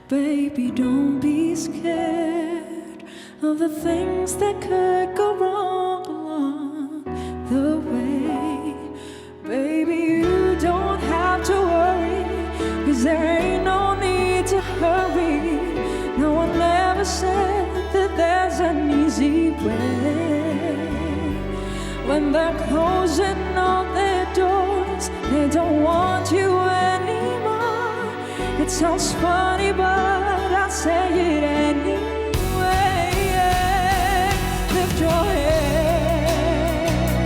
Baby, don't be scared of the things that could go wrong along the way. Baby, you don't have to worry, 'cause there ain't no need to hurry. No one ever said that there's an easy way. When they're closing all their doors, they don't want you anymore. It sounds funny, but I'll say it anyway. Lift your head,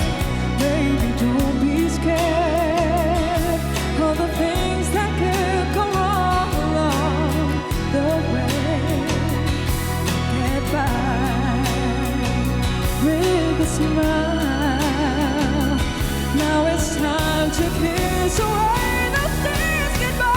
baby, don't be scared of the things that could go wrong along the way. Get by with a smile. Now it's time to kiss away the days goodbye.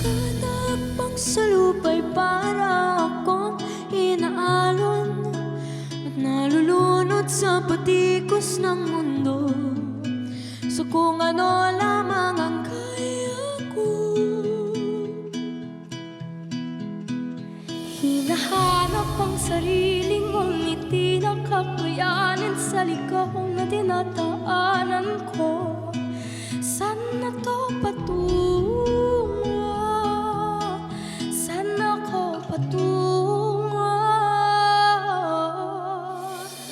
Kadakbang sa lupa'y para akong inaalon at nalulunod sa patikos ng mundo. So kung ano lamang ang kaya ko, hinahanap ang sariling mong ngiti na kakayanin sa ligaw na dinadaanan ko. Saan na to patungo? Saan ako patungo?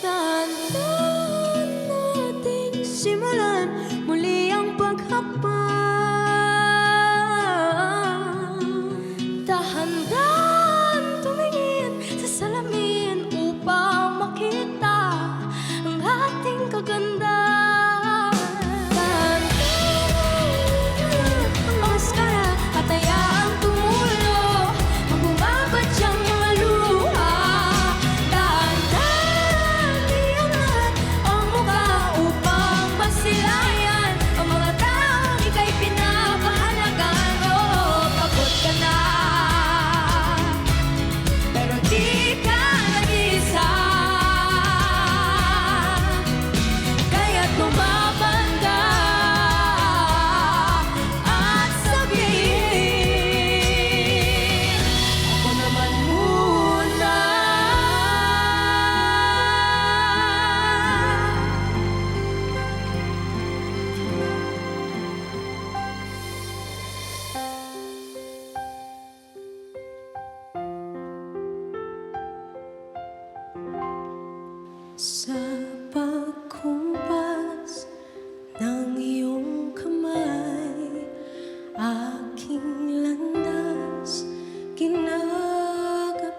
Dahan-dahan nating simulan muli ang paghakbang. Dahan-dahan tumingin sa salamin upang makita ang ating kagandahan. Sa pagkumpas ng iyong kamay, aking landas kinagabay.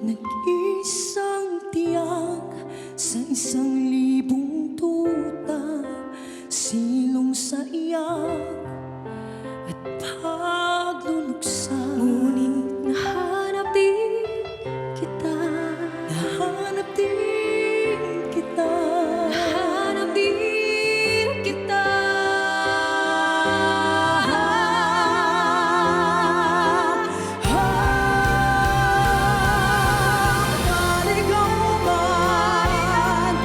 Nag-isang tiyak sa 1,000 tuta, silong sa iyak at pagluluksa. Ngunit nahanap din kita. Nahanap din kita. Nahanap din kita. Man ikaw man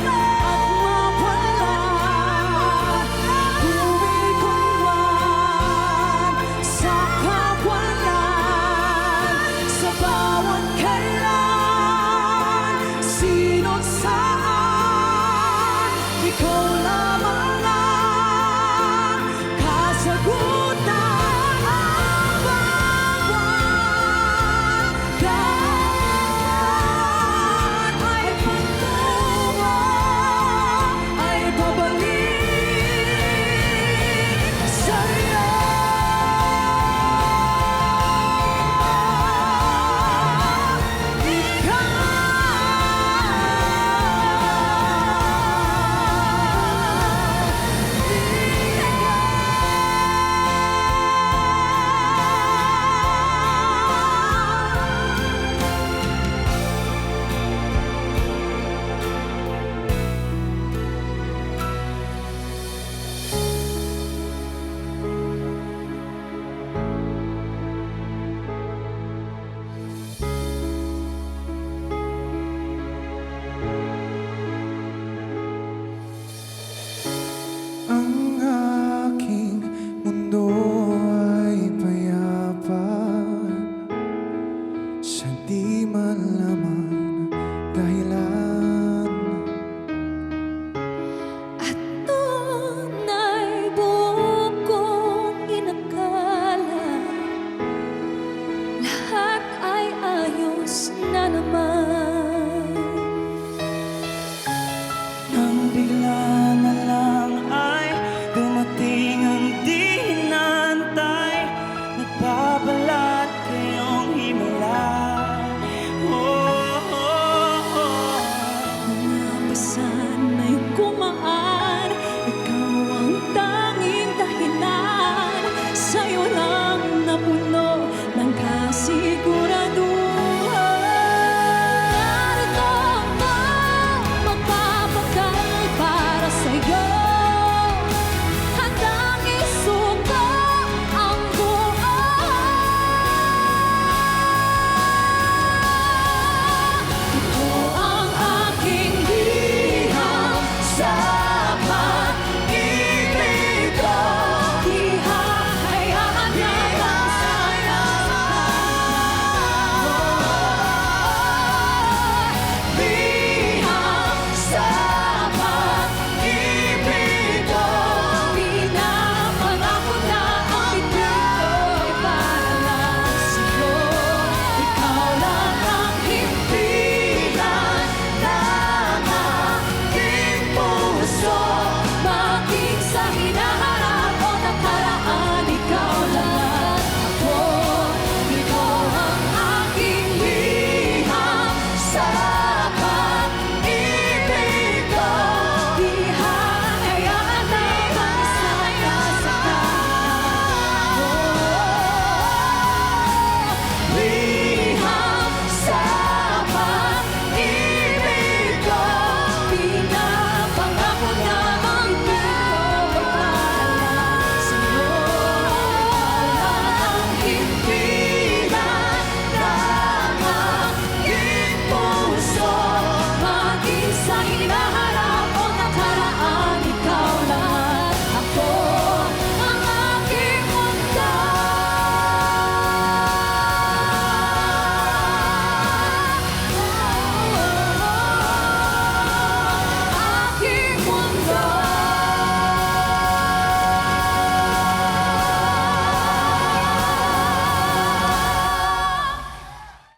kasama